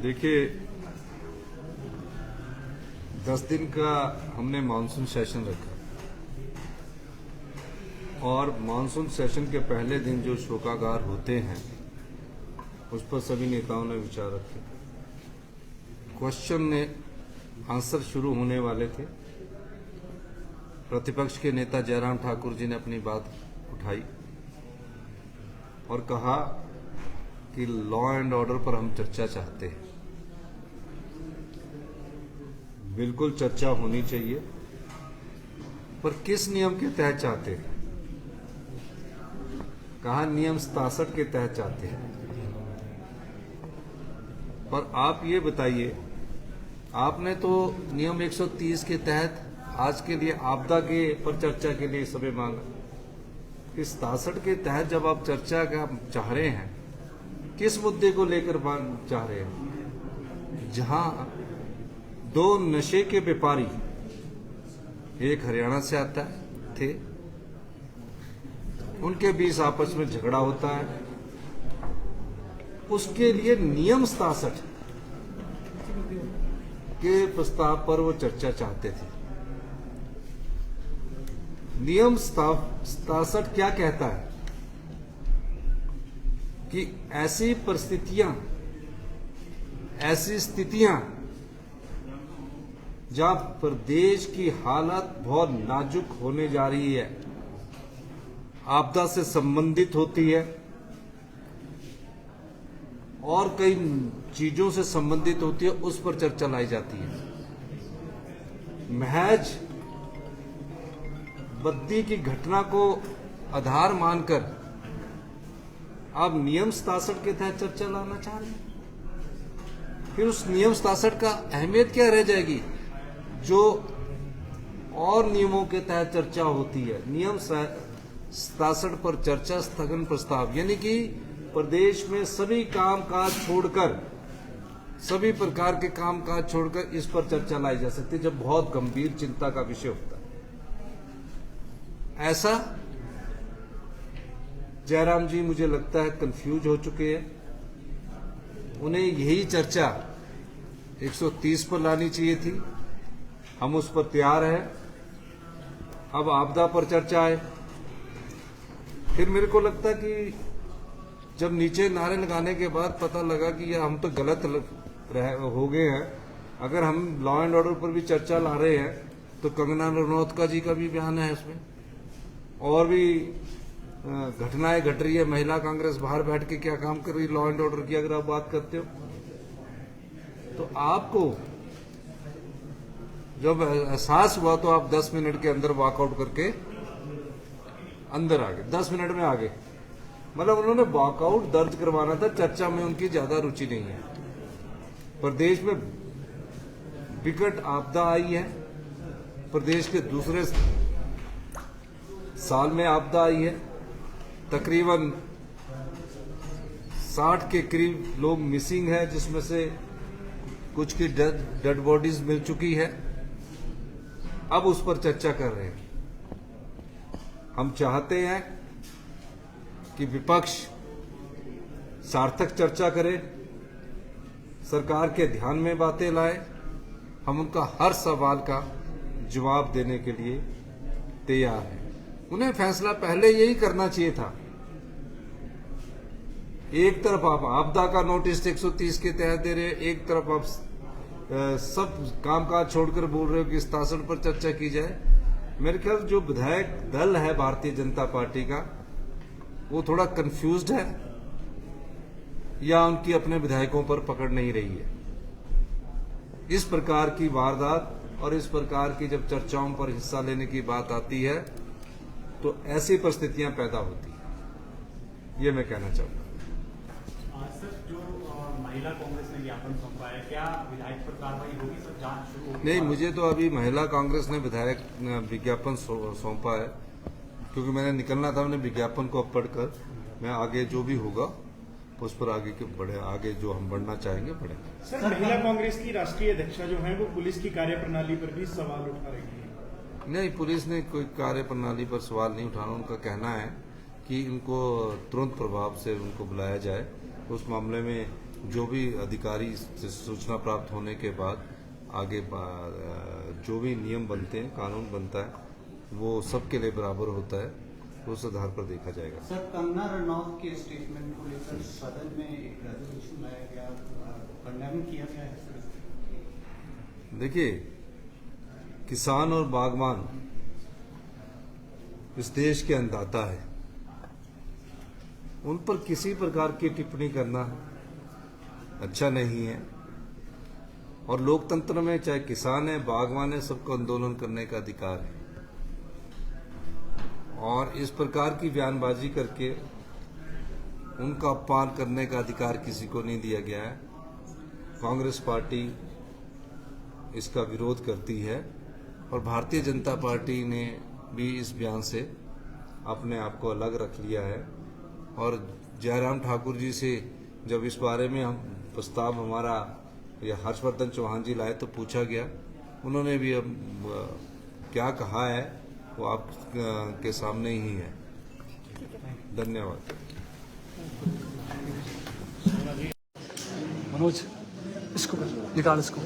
देखिए, 10 दिन का हमने मानसून सेशन रखा और मानसून सेशन के पहले दिन जो शोकागार होते हैं उस पर सभी नेताओं ने विचार रखे। क्वेश्चन ने आंसर शुरू होने वाले थे। प्रतिपक्ष के नेता जयराम ठाकुर जी ने अपनी बात उठाई और कहा कि लॉ एंड ऑर्डर पर हम चर्चा चाहते हैं। बिल्कुल चर्चा होनी चाहिए, पर किस नियम के तहत चाहते हैं? कहा नियम 67 के तहत चाहते हैं। पर आप ये बताइए, आपने तो नियम 130 के तहत आज के लिए आपदा के पर चर्चा के लिए समय मांगा। इस 67 के तहत जब आप चर्चा का चाह रहे हैं, किस मुद्दे को लेकर चाह रहे हैं? जहां 2 नशे के व्यापारी, एक हरियाणा से आता थे, उनके बीच आपस में झगड़ा होता है, उसके लिए नियम 67 के प्रस्ताव पर वो चर्चा चाहते थे। नियम 67 क्या कहता है कि ऐसी परिस्थितियां, ऐसी स्थितियां जहां प्रदेश की हालत बहुत नाजुक होने जा रही है, आपदा से संबंधित होती है और कई चीजों से संबंधित होती है, उस पर चर्चा लाई जाती है। महज बद्दी की घटना को आधार मानकर आप नियम 67 के तहत चर्चा लाना चाह रहे हैं। फिर उस नियम 67 का अहमियत क्या रह जाएगी जो और नियमों के तहत चर्चा होती है? नियम 67 पर चर्चा स्थगन प्रस्ताव, यानी कि प्रदेश में सभी कामकाज छोड़कर, सभी प्रकार के कामकाज छोड़कर इस पर चर्चा लाई जा सकती है जब बहुत गंभीर चिंता का विषय होता है। ऐसा जयराम जी मुझे लगता है कंफ्यूज हो चुके हैं। उन्हें यही चर्चा 130 पर लानी चाहिए थी। हम उस पर तैयार हैं। अब आपदा पर चर्चा है। फिर मेरे को लगता कि जब नीचे नारे लगाने के बाद पता लगा कि यह हम तो गलत हो गए हैं। अगर हम लॉ एंड ऑर्डर पर भी चर्चा ला रहे हैं तो कंगना रनौत जी का भी बयान है उसमें, और भी घटनाएं घट रही है। महिला कांग्रेस बाहर बैठ के क्या काम कर रही है लॉ एंड ऑर्डर की, अगर आप बात करते हो तो आपको जब एहसास हुआ तो आप 10 मिनट के अंदर वॉकआउट करके अंदर आ गए। 10 मिनट में आ गए, मतलब उन्होंने वॉकआउट दर्ज करवाना था। चर्चा में उनकी ज्यादा रुचि नहीं है। प्रदेश में विकट आपदा आई है, प्रदेश के दूसरे साल में आपदा आई है। तकरीबन 60 के करीब लोग मिसिंग है, जिसमें से कुछ की डेड बॉडीज मिल चुकी है। अब उस पर चर्चा कर रहे हैं। हम चाहते हैं कि विपक्ष सार्थक चर्चा करे, सरकार के ध्यान में बातें लाए। हम उनका हर सवाल का जवाब देने के लिए तैयार हैं। उन्हें फैसला पहले यही करना चाहिए था। एक तरफ आप आपदा का नोटिस 130 के तहत दे रहे हैं, एक तरफ आप सब कामकाज छोड़कर बोल रहे हो कि 67 पर चर्चा की जाए। मेरे ख्याल जो विधायक दल है भारतीय जनता पार्टी का, वो थोड़ा कंफ्यूज्ड है या उनकी अपने विधायकों पर पकड़ नहीं रही है। इस प्रकार की वारदात और इस प्रकार की जब चर्चाओं पर हिस्सा लेने की बात आती है तो ऐसी परिस्थितियां पैदा होती है। ये मैं कहना चाहूंगा। सर, जो महिला कांग्रेस ने ज्ञापन सौंपा है, क्या विधायक पर कार्रवाई होगी? सर, जांच शुरू होगी? नहीं, मुझे तो अभी महिला कांग्रेस ने विधायक विज्ञापन सौंपा है, क्योंकि मैंने निकलना था। मैंने विज्ञापन को अब पढ़कर मैं आगे जो भी होगा उस पर आगे जो हम बढ़ना चाहेंगे बढ़ेंगे। सर, महिला कांग्रेस की राष्ट्रीय अध्यक्षा जो है वो पुलिस की कार्यप्रणाली पर भी सवाल उठा रही है। नहीं, पुलिस ने कोई कार्यप्रणाली पर सवाल नहीं उठाना। उनका कहना है कि इनको तुरंत प्रभाव से उनको बुलाया जाए। उस मामले में जो भी अधिकारी से सूचना प्राप्त होने के बाद आगे जो भी नियम बनते हैं, कानून बनता है, वो सबके लिए बराबर होता है, तो उस आधार पर देखा जाएगा। सर, कंगना रनौत के स्टेटमेंट को लेकर सदन में एक रेजोल्यूशन लाया गया, कंडेम किया गया है सर। देखिए, किसान और बागवान इस देश के अन्नदाता है, उन पर किसी प्रकार की टिप्पणी करना अच्छा नहीं है। और लोकतंत्र में चाहे किसान है, बागवान है, सबको आंदोलन करने का अधिकार है। और इस प्रकार की बयानबाजी करके उनका अपमान करने का अधिकार किसी को नहीं दिया गया है। कांग्रेस पार्टी इसका विरोध करती है और भारतीय जनता पार्टी ने भी इस बयान से अपने आप को अलग रख लिया है। और जयराम ठाकुर जी से जब इस बारे में हम प्रस्ताव हमारा या हर्षवर्धन चौहान जी लाए तो पूछा गया, उन्होंने भी अब क्या कहा है वो आप के सामने ही है। धन्यवाद। मनोज, इसको निकाल इसको।